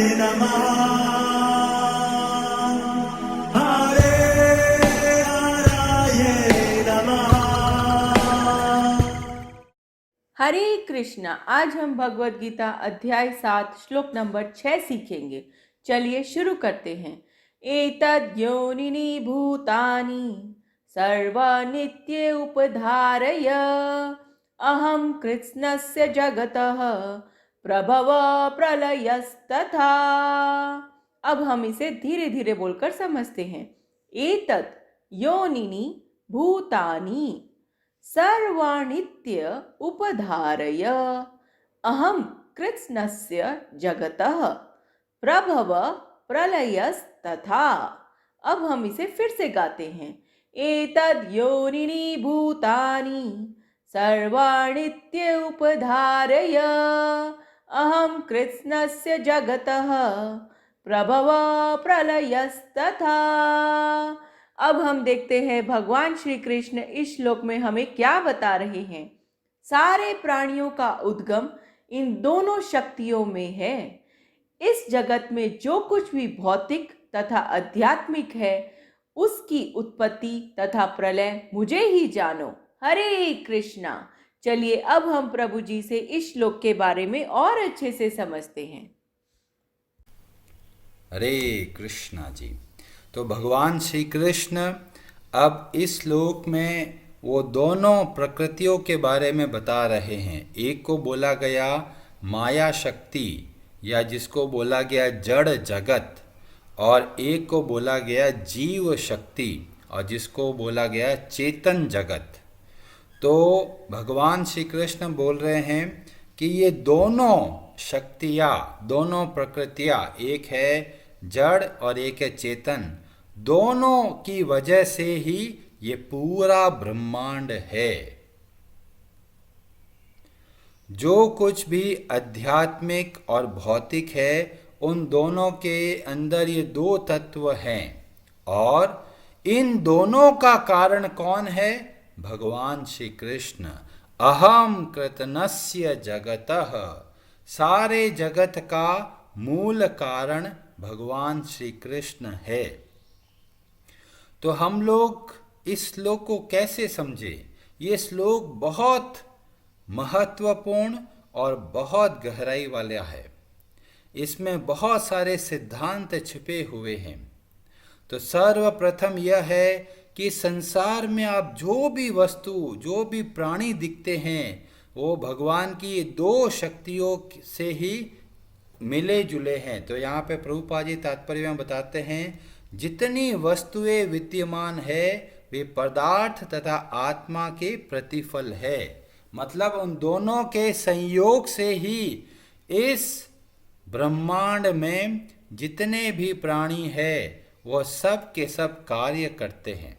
नमः हरे हराये नमः। हरे कृष्णा। आज हम भगवत गीता अध्याय 7 श्लोक नंबर 6 सीखेंगे। चलिए शुरू करते हैं। एतद् योनिनि भूतानि सर्वनित्य उपधारय अहं कृत्स्नस्य जगतः प्रभव प्रलयस्तथा। अब हम इसे धीरे धीरे बोलकर समझते हैं। एतत् योनिनि भूतानि सर्वाणित्य उपधारय अहं कृत्स्नस्य जगतः प्रभव प्रलयस्तथा। अब हम इसे फिर से गाते हैं। एतद् योनिनि भूतानि सर्वाणित्य उपधारय अहं कृत्स्नस्य जगतः प्रभव प्रलयस्तथा। अब हम देखते हैं भगवान श्री कृष्ण इस श्लोक में हमें क्या बता रहे हैं। सारे प्राणियों का उद्गम इन दोनों शक्तियों में है। इस जगत में जो कुछ भी भौतिक तथा आध्यात्मिक है उसकी उत्पत्ति तथा प्रलय मुझे ही जानो। हरे कृष्णा। चलिए अब हम प्रभु जी से इस श्लोक के बारे में और अच्छे से समझते हैं। हरे कृष्णा जी। तो भगवान श्री कृष्ण अब इस श्लोक में वो दोनों प्रकृतियों के बारे में बता रहे हैं। एक को बोला गया माया शक्ति या जिसको बोला गया जड़ जगत, और एक को बोला गया जीव शक्ति और जिसको बोला गया चेतन जगत। तो भगवान श्री कृष्ण बोल रहे हैं कि ये दोनों शक्तियाँ, दोनों प्रकृतियाँ, एक है जड़ और एक है चेतन, दोनों की वजह से ही ये पूरा ब्रह्मांड है। जो कुछ भी आध्यात्मिक और भौतिक है उन दोनों के अंदर ये दो तत्व हैं, और इन दोनों का कारण कौन है? भगवान श्री कृष्ण। अहम कृतनस्य जगतः, सारे जगत का मूल कारण भगवान श्री कृष्ण है। तो हम लोग इस श्लोक को कैसे समझे? ये श्लोक बहुत महत्वपूर्ण और बहुत गहराई वाला है। इसमें बहुत सारे सिद्धांत छिपे हुए हैं। तो सर्वप्रथम यह है कि संसार में आप जो भी वस्तु, जो भी प्राणी दिखते हैं वो भगवान की दो शक्तियों से ही मिले जुले हैं। तो यहाँ पे प्रभुपाद जी तात्पर्य में बताते हैं जितनी वस्तुएं विद्यमान है वे पदार्थ तथा आत्मा के प्रतिफल है। मतलब उन दोनों के संयोग से ही इस ब्रह्मांड में जितने भी प्राणी है वह सब के सब कार्य करते हैं।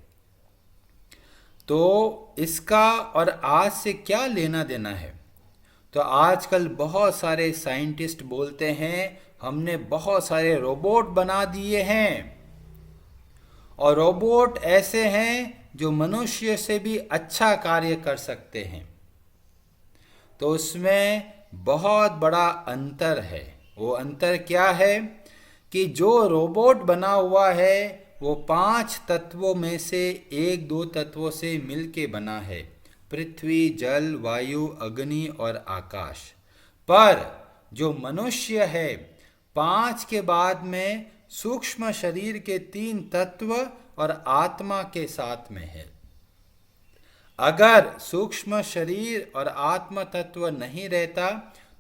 तो इसका और आज से क्या लेना देना है? तो आजकल बहुत सारे साइंटिस्ट बोलते हैं हमने बहुत सारे रोबोट बना दिए हैं, और रोबोट ऐसे हैं जो मनुष्य से भी अच्छा कार्य कर सकते हैं। तो उसमें बहुत बड़ा अंतर है। वो अंतर क्या है कि जो रोबोट बना हुआ है वो 5 तत्वों में से 1-2 तत्वों से मिलके बना है, पृथ्वी, जल, वायु, अग्नि और आकाश। पर जो मनुष्य है 5 के बाद में सूक्ष्म शरीर के 3 तत्व और आत्मा के साथ में है। अगर सूक्ष्म शरीर और आत्म तत्व नहीं रहता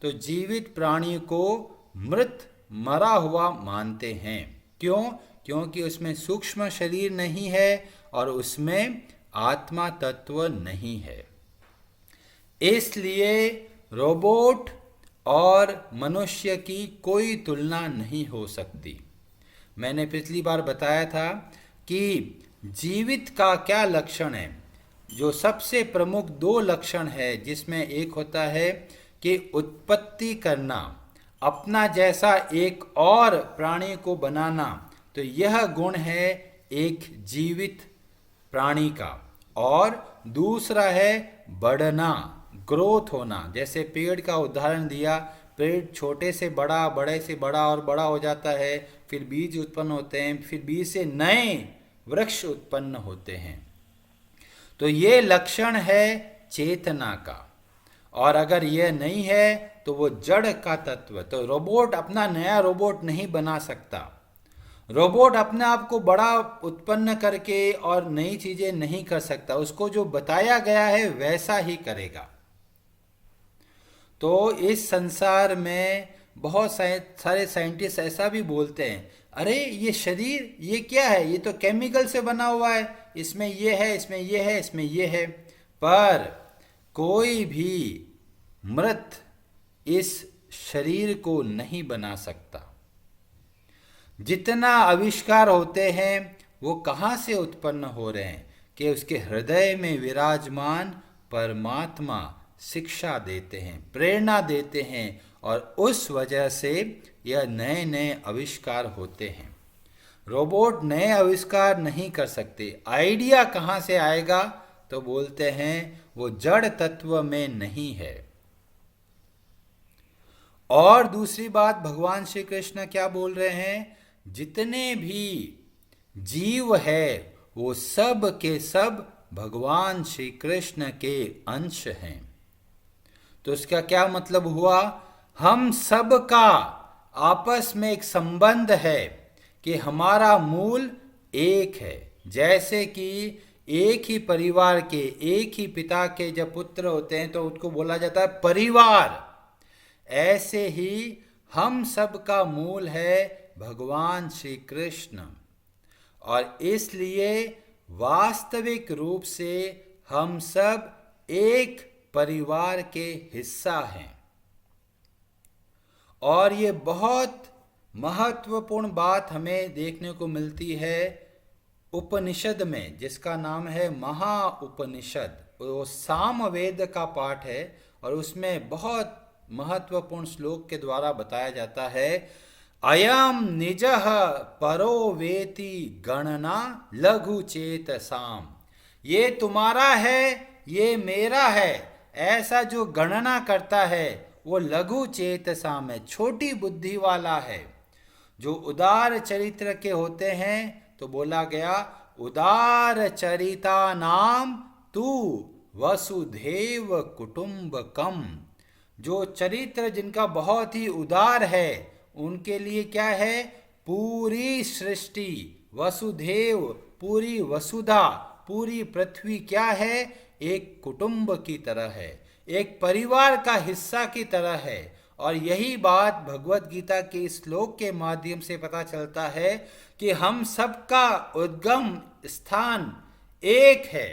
तो जीवित प्राणी को मृत, मरा हुआ मानते हैं। क्यों? क्योंकि उसमें सूक्ष्म शरीर नहीं है और उसमें आत्मा तत्व नहीं है। इसलिए रोबोट और मनुष्य की कोई तुलना नहीं हो सकती। मैंने पिछली बार बताया था कि जीवित का क्या लक्षण है। जो सबसे प्रमुख 2 लक्षण है, जिसमें एक होता है कि उत्पत्ति करना, अपना जैसा एक और प्राणी को बनाना। तो यह गुण है एक जीवित प्राणी का। और दूसरा है बढ़ना, ग्रोथ होना। जैसे पेड़ का उदाहरण दिया, पेड़ छोटे से बड़ा, बड़े से बड़ा और बड़ा हो जाता है, फिर बीज उत्पन्न होते हैं, फिर बीज से नए वृक्ष उत्पन्न होते हैं। तो ये लक्षण है चेतना का। और अगर यह नहीं है तो वो जड़ का तत्व। तो रोबोट अपना नया रोबोट नहीं बना सकता। रोबोट अपने आप को बड़ा उत्पन्न करके और नई चीजें नहीं कर सकता। उसको जो बताया गया है वैसा ही करेगा। तो इस संसार में बहुत सारे साइंटिस्ट ऐसा भी बोलते हैं, अरे ये शरीर ये क्या है, ये तो केमिकल से बना हुआ है, इसमें ये है, इसमें ये है, इसमें ये है। पर कोई भी मृत इस शरीर को नहीं बना सकता। जितना आविष्कार होते हैं वो कहाँ से उत्पन्न हो रहे हैं कि उसके हृदय में विराजमान परमात्मा शिक्षा देते हैं, प्रेरणा देते हैं, और उस वजह से यह नए नए आविष्कार होते हैं। रोबोट नए आविष्कार नहीं कर सकते। आइडिया कहाँ से आएगा? तो बोलते हैं वो जड़ तत्व में नहीं है। और दूसरी बात भगवान श्री कृष्ण क्या बोल रहे हैं? जितने भी जीव है वो सब के सब भगवान श्री कृष्ण के अंश हैं। तो इसका क्या मतलब हुआ? हम सब का आपस में एक संबंध है कि हमारा मूल एक है। जैसे कि एक ही परिवार के, एक ही पिता के जब पुत्र होते हैं तो उनको बोला जाता है परिवार। ऐसे ही हम सब का मूल है भगवान श्री कृष्ण, और इसलिए वास्तविक रूप से हम सब एक परिवार के हिस्सा हैं। और ये बहुत महत्वपूर्ण बात हमें देखने को मिलती है उपनिषद में, जिसका नाम है महाउपनिषद। वो सामवेद का पाठ है और उसमें बहुत महत्वपूर्ण श्लोक के द्वारा बताया जाता है, अयम निजः परो वेति गणना लघु चेतसाम। ये तुम्हारा है, ये मेरा है, ऐसा जो गणना करता है वो लघु चेतसाम है, छोटी बुद्धि वाला है। जो उदार चरित्र के होते हैं तो बोला गया उदार चरिता नाम तू वसुधैव कुटुंबकम। जो चरित्र जिनका बहुत ही उदार है उनके लिए क्या है? पूरी सृष्टि, वसुधैव, पूरी वसुधा, पूरी पृथ्वी क्या है? एक कुटुंब की तरह है, एक परिवार का हिस्सा की तरह है। और यही बात भगवत गीता के इस श्लोक के माध्यम से पता चलता है कि हम सबका उद्गम स्थान एक है।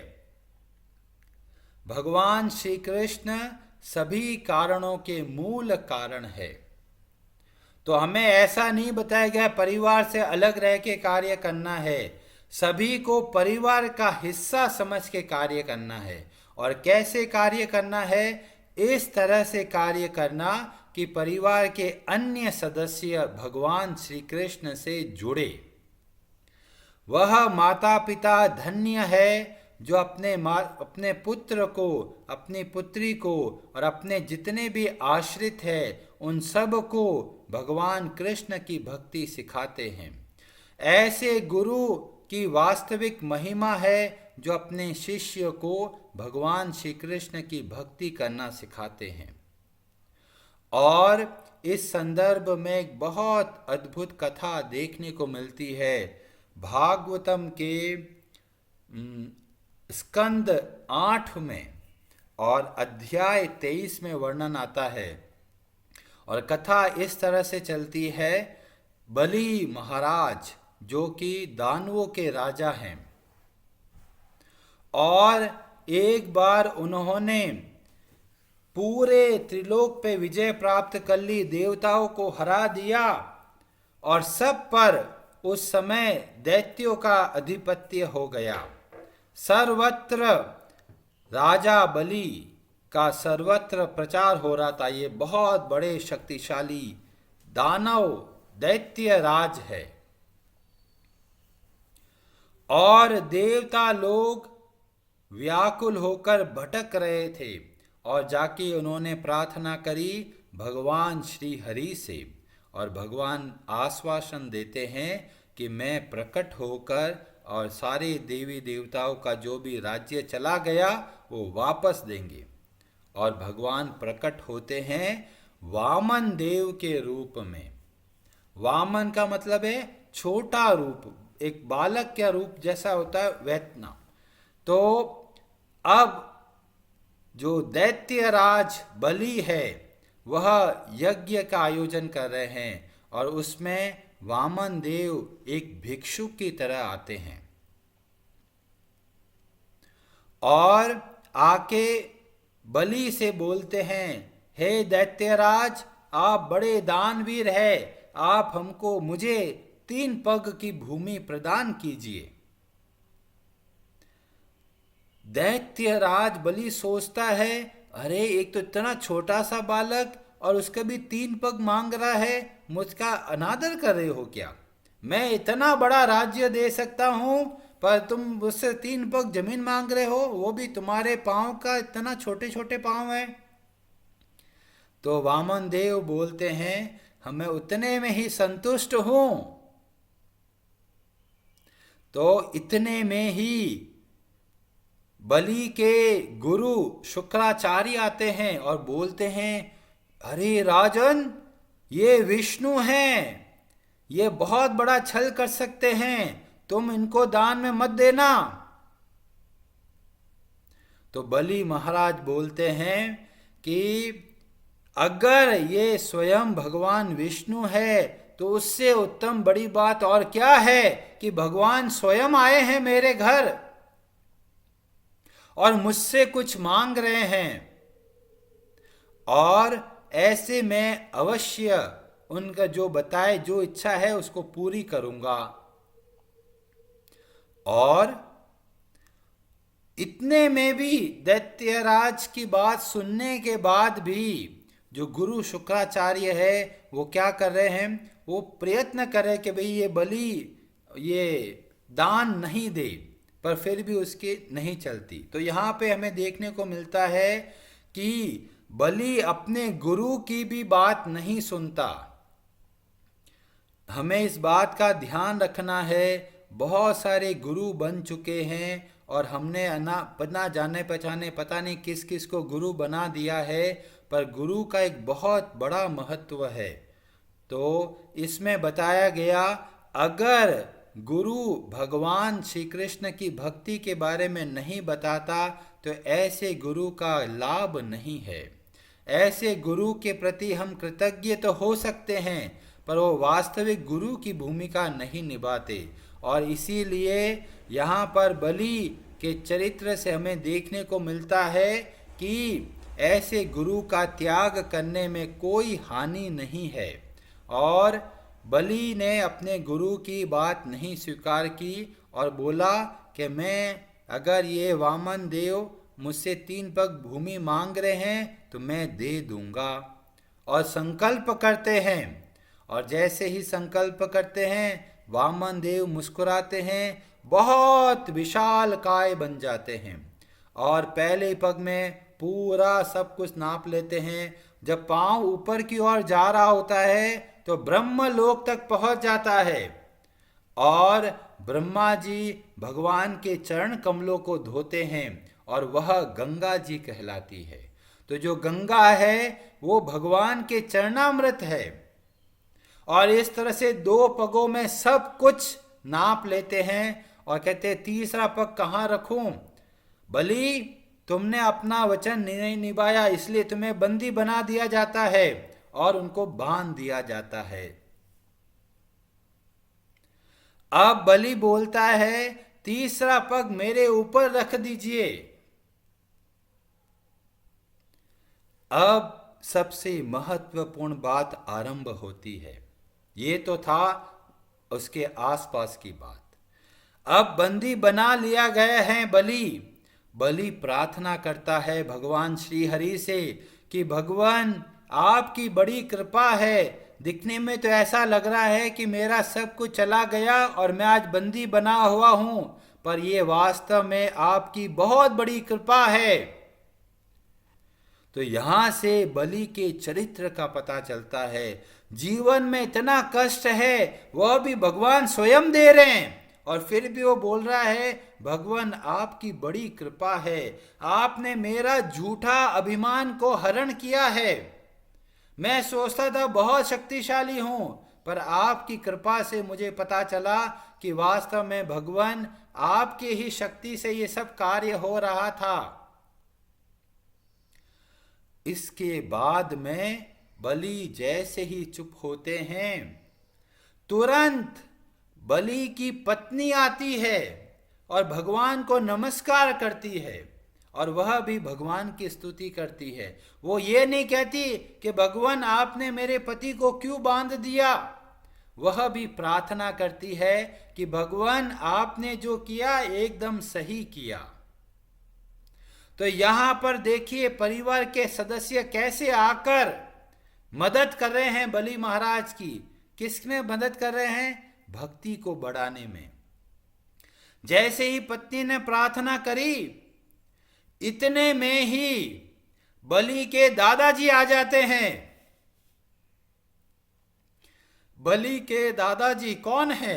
भगवान श्री कृष्ण सभी कारणों के मूल कारण है। तो हमें ऐसा नहीं बताया गया परिवार से अलग रह के कार्य करना है। सभी को परिवार का हिस्सा समझ के कार्य करना है। और कैसे कार्य करना है? इस तरह से कार्य करना कि परिवार के अन्य सदस्य भगवान श्री कृष्ण से जुड़े। वह माता पिता धन्य है जो अपने पुत्र को, अपनी पुत्री को और अपने जितने भी आश्रित हैं उन सब को भगवान कृष्ण की भक्ति सिखाते हैं। ऐसे गुरु की वास्तविक महिमा है जो अपने शिष्य को भगवान श्री कृष्ण की भक्ति करना सिखाते हैं। और इस संदर्भ में एक बहुत अद्भुत कथा देखने को मिलती है। भागवतम के स्कंद 8 में और अध्याय 23 में वर्णन आता है। और कथा इस तरह से चलती है, बलि महाराज जो कि दानवों के राजा हैं, और एक बार उन्होंने पूरे त्रिलोक पे विजय प्राप्त कर ली, देवताओं को हरा दिया और सब पर उस समय दैत्यों का आधिपत्य हो गया। सर्वत्र राजा बलि का सर्वत्र प्रचार हो रहा था, ये बहुत बड़े शक्तिशाली दानव दैत्य राज है। और देवता लोग व्याकुल होकर भटक रहे थे और जाके उन्होंने प्रार्थना करी भगवान श्री हरि से, और भगवान आश्वासन देते हैं कि मैं प्रकट होकर और सारे देवी देवताओं का जो भी राज्य चला गया वो वापस देंगे। और भगवान प्रकट होते हैं वामन देव के रूप में। वामन का मतलब है छोटा रूप, एक बालक का रूप जैसा होता है वैतना। तो अब जो दैत्यराज बलि है वह यज्ञ का आयोजन कर रहे हैं, और उसमें वामन देव एक भिक्षु की तरह आते हैं और आके बलि से बोलते हैं, हे दैत्यराज, आप बड़े दानवीर है, आप हमको मुझे 3 पग की भूमि प्रदान कीजिए। दैत्यराज बलि सोचता है, अरे एक तो इतना छोटा सा बालक और उसका भी 3 पग मांग रहा है, मुझका अनादर कर रहे हो क्या? मैं इतना बड़ा राज्य दे सकता हूं पर तुम उससे 3 पग जमीन मांग रहे हो, वो भी तुम्हारे पांव का इतना छोटे छोटे पांव है। तो वामन देव बोलते हैं, हमें उतने में ही संतुष्ट हूं। तो इतने में ही बलि के गुरु शुक्राचार्य आते हैं और बोलते हैं, अरे राजन, ये विष्णु हैं, ये बहुत बड़ा छल कर सकते हैं, तुम इनको दान में मत देना। तो बलि महाराज बोलते हैं कि अगर ये स्वयं भगवान विष्णु है तो उससे उत्तम बड़ी बात और क्या है कि भगवान स्वयं आए हैं मेरे घर और मुझसे कुछ मांग रहे हैं, और ऐसे मैं अवश्य उनका जो बताए जो इच्छा है उसको पूरी करूंगा। और इतने में भी दैत्यराज की बात सुनने के बाद भी जो गुरु शुक्राचार्य है वो क्या कर रहे हैं, वो प्रयत्न कर रहे कि भाई ये बलि ये दान नहीं दे, पर फिर भी उसकी नहीं चलती। तो यहाँ पे हमें देखने को मिलता है कि बलि अपने गुरु की भी बात नहीं सुनता। हमें इस बात का ध्यान रखना है, बहुत सारे गुरु बन चुके हैं और हमने ना जाने पहचाने पता नहीं किस किस को गुरु बना दिया है, पर गुरु का एक बहुत बड़ा महत्व है। तो इसमें बताया गया, अगर गुरु भगवान श्री कृष्ण की भक्ति के बारे में नहीं बताता तो ऐसे गुरु का लाभ नहीं है। ऐसे गुरु के प्रति हम कृतज्ञ तो हो सकते हैं पर वो वास्तविक गुरु की भूमिका नहीं निभाते। और इसीलिए यहाँ पर बलि के चरित्र से हमें देखने को मिलता है कि ऐसे गुरु का त्याग करने में कोई हानि नहीं है। और बलि ने अपने गुरु की बात नहीं स्वीकार की और बोला कि मैं, अगर ये वामन देव मुझसे 3 पग भूमि मांग रहे हैं तो मैं दे दूंगा। और संकल्प करते हैं, और जैसे ही संकल्प करते हैं वामन देव मुस्कुराते हैं, बहुत विशाल काय बन जाते हैं और पहले पग में पूरा सब कुछ नाप लेते हैं। जब पांव ऊपर की ओर जा रहा होता है तो ब्रह्म लोक तक पहुंच जाता है और ब्रह्मा जी भगवान के चरण कमलों को धोते हैं और वह गंगा जी कहलाती है। तो जो गंगा है वो भगवान के चरणामृत है। और इस तरह से 2 पगों में सब कुछ नाप लेते हैं और कहते हैं, तीसरा पग कहाँ रखूं? बलि, तुमने अपना वचन नहीं निभाया, इसलिए तुम्हें बंदी बना दिया जाता है और उनको बांध दिया जाता है। अब बलि बोलता है, तीसरा पग मेरे ऊपर रख दीजिए। अब सबसे महत्वपूर्ण बात आरंभ होती है। ये तो था उसके आसपास की बात। अब बंदी बना लिया गया है बलि प्रार्थना करता है भगवान श्री हरि से कि भगवान आपकी बड़ी कृपा है, दिखने में तो ऐसा लग रहा है कि मेरा सब कुछ चला गया और मैं आज बंदी बना हुआ हूं, पर यह वास्तव में आपकी बहुत बड़ी कृपा है। तो यहाँ से बलि के चरित्र का पता चलता है। जीवन में इतना कष्ट है, वह भी भगवान स्वयं दे रहे हैं, और फिर भी वो बोल रहा है भगवान आपकी बड़ी कृपा है, आपने मेरा झूठा अभिमान को हरण किया है। मैं सोचता था बहुत शक्तिशाली हूं, पर आपकी कृपा से मुझे पता चला कि वास्तव में भगवान आपकी ही शक्ति से ये सब कार्य हो रहा था। इसके बाद में बलि जैसे ही चुप होते हैं, तुरंत बलि की पत्नी आती है और भगवान को नमस्कार करती है, और वह भी भगवान की स्तुति करती है। वो ये नहीं कहती कि भगवान आपने मेरे पति को क्यों बांध दिया, वह भी प्रार्थना करती है कि भगवान आपने जो किया एकदम सही किया। तो यहां पर देखिए परिवार के सदस्य कैसे आकर मदद कर रहे हैं बलि महाराज की। किसमें मदद कर रहे हैं? भक्ति को बढ़ाने में। जैसे ही पत्नी ने प्रार्थना करी, इतने में ही बलि के दादाजी आ जाते हैं। बलि के दादाजी कौन है?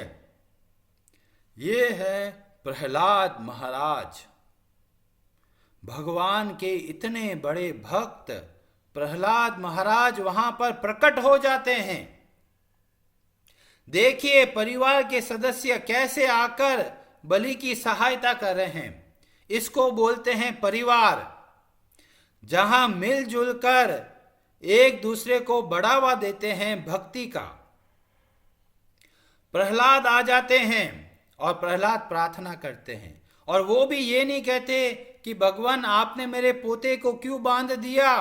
ये है प्रहलाद महाराज। भगवान के इतने बड़े भक्त प्रहलाद महाराज वहां पर प्रकट हो जाते हैं। देखिए परिवार के सदस्य कैसे आकर बलि की सहायता कर रहे हैं। इसको बोलते हैं परिवार, जहां मिलजुल कर एक दूसरे को बढ़ावा देते हैं भक्ति का। प्रहलाद आ जाते हैं और प्रहलाद प्रार्थना करते हैं, और वो भी ये नहीं कहते कि भगवान आपने मेरे पोते को क्यों बांध दिया।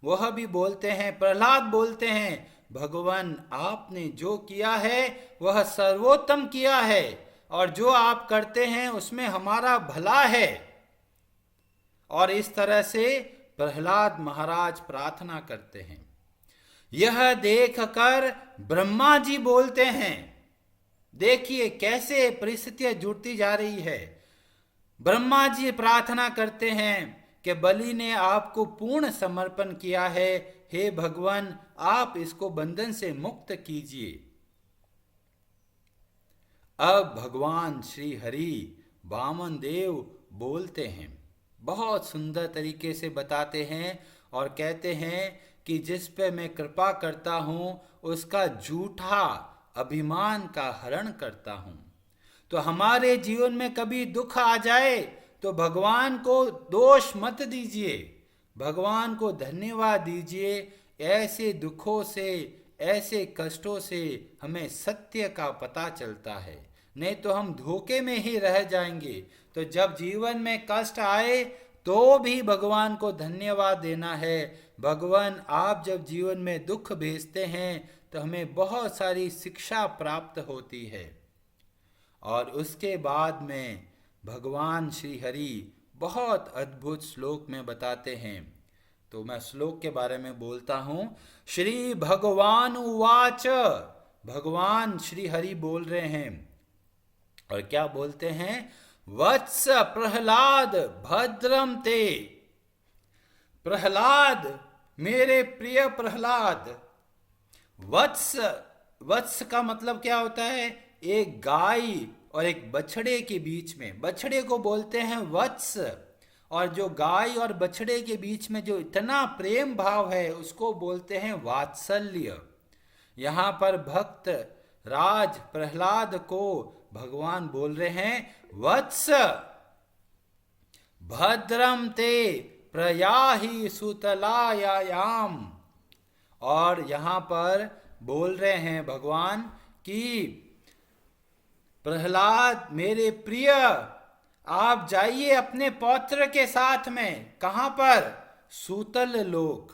वह भी बोलते हैं, प्रहलाद बोलते हैं, भगवान आपने जो किया है वह सर्वोत्तम किया है, और जो आप करते हैं उसमें हमारा भला है। और इस तरह से प्रहलाद महाराज प्रार्थना करते हैं। यह देखकर ब्रह्मा जी बोलते हैं, देखिए कैसे परिस्थितियां जुड़ती जा रही है। ब्रह्मा जी प्रार्थना करते हैं कि बलि ने आपको पूर्ण समर्पण किया है, हे भगवान आप इसको बंधन से मुक्त कीजिए। अब भगवान श्री हरि वामन देव बोलते हैं, बहुत सुंदर तरीके से बताते हैं और कहते हैं कि जिस पे मैं कृपा करता हूं उसका झूठा अभिमान का हरण करता हूं। तो हमारे जीवन में कभी दुख आ जाए तो भगवान को दोष मत दीजिए, भगवान को धन्यवाद दीजिए। ऐसे दुखों से, ऐसे कष्टों से हमें सत्य का पता चलता है, नहीं तो हम धोखे में ही रह जाएंगे। तो जब जीवन में कष्ट आए तो भी भगवान को धन्यवाद देना है। भगवान आप जब जीवन में दुख भेजते हैं तो हमें बहुत सारी शिक्षा प्राप्त होती है। और उसके बाद में भगवान श्री हरि बहुत अद्भुत श्लोक में बताते हैं। तो मैं श्लोक के बारे में बोलता हूं। श्री भगवान उवाच, भगवान श्री हरि बोल रहे हैं, और क्या बोलते हैं? वत्स प्रहलाद भद्रम ते। प्रहलाद, मेरे प्रिय प्रहलाद। वत्स, वत्स का मतलब क्या होता है? एक गाय और एक बछड़े के बीच में, बछड़े को बोलते हैं वत्स, और जो गाय और बछड़े के बीच में जो इतना प्रेम भाव है उसको बोलते हैं वात्सल्य। यहाँ पर भक्त राज प्रहलाद को भगवान बोल रहे हैं वत्स भद्रम ते प्रयाहि सुतलायाम। और यहाँ पर बोल रहे हैं भगवान कि प्रहलाद मेरे प्रिय, आप जाइए अपने पौत्र के साथ में। कहाँ पर? सूतल लोक।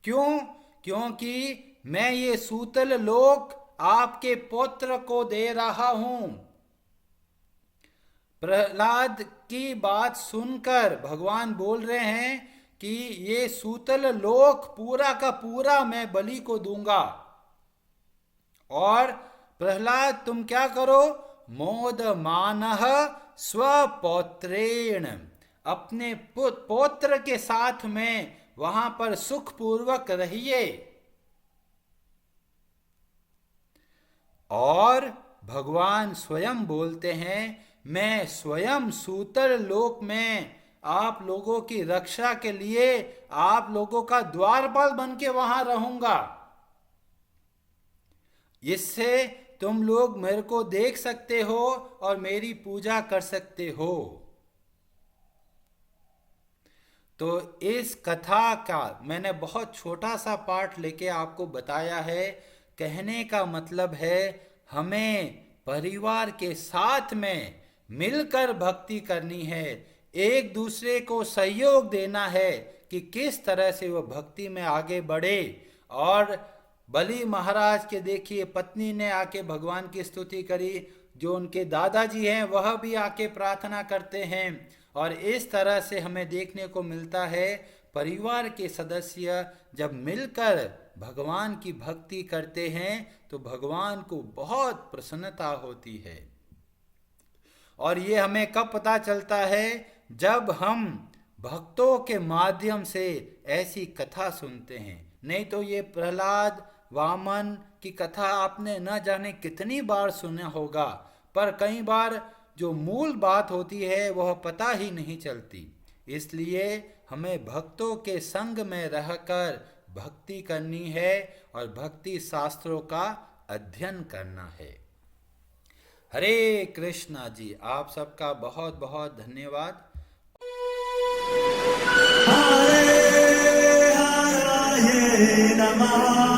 क्यों? क्योंकि मैं ये सूतल लोक आपके पौत्र को दे रहा हूं। प्रहलाद की बात सुनकर भगवान बोल रहे हैं कि ये सूतल लोक पूरा का पूरा मैं बलि को दूंगा। और प्रहलाद तुम क्या करो? मोद मानह स्वपौत्रेण, अपने पौत्र के साथ में वहां पर सुखपूर्वक रहिए। और भगवान स्वयं बोलते हैं, मैं स्वयं सूतर लोक में आप लोगों की रक्षा के लिए आप लोगों का द्वारपाल बन के वहां रहूंगा। इससे तुम लोग मेरे को देख सकते हो और मेरी पूजा कर सकते हो। तो इस कथा का मैंने बहुत छोटा सा पार्ट लेके आपको बताया है। कहने का मतलब है हमें परिवार के साथ में मिलकर भक्ति करनी है, एक दूसरे को सहयोग देना है कि किस तरह से वो भक्ति में आगे बढ़े। और बलि महाराज के देखिए पत्नी ने आके भगवान की स्तुति करी, जो उनके दादाजी हैं वह भी आके प्रार्थना करते हैं। और इस तरह से हमें देखने को मिलता है परिवार के सदस्य जब मिलकर भगवान की भक्ति करते हैं तो भगवान को बहुत प्रसन्नता होती है। और ये हमें कब पता चलता है, जब हम भक्तों के माध्यम से ऐसी कथा सुनते हैं। नहीं तो ये प्रहलाद वामन की कथा आपने न जाने कितनी बार सुना होगा, पर कई बार जो मूल बात होती है वह पता ही नहीं चलती। इसलिए हमें भक्तों के संग में रहकर भक्ति करनी है और भक्ति शास्त्रों का अध्ययन करना है। हरे कृष्णा जी, आप सबका बहुत बहुत धन्यवाद। हरे हरे नमः।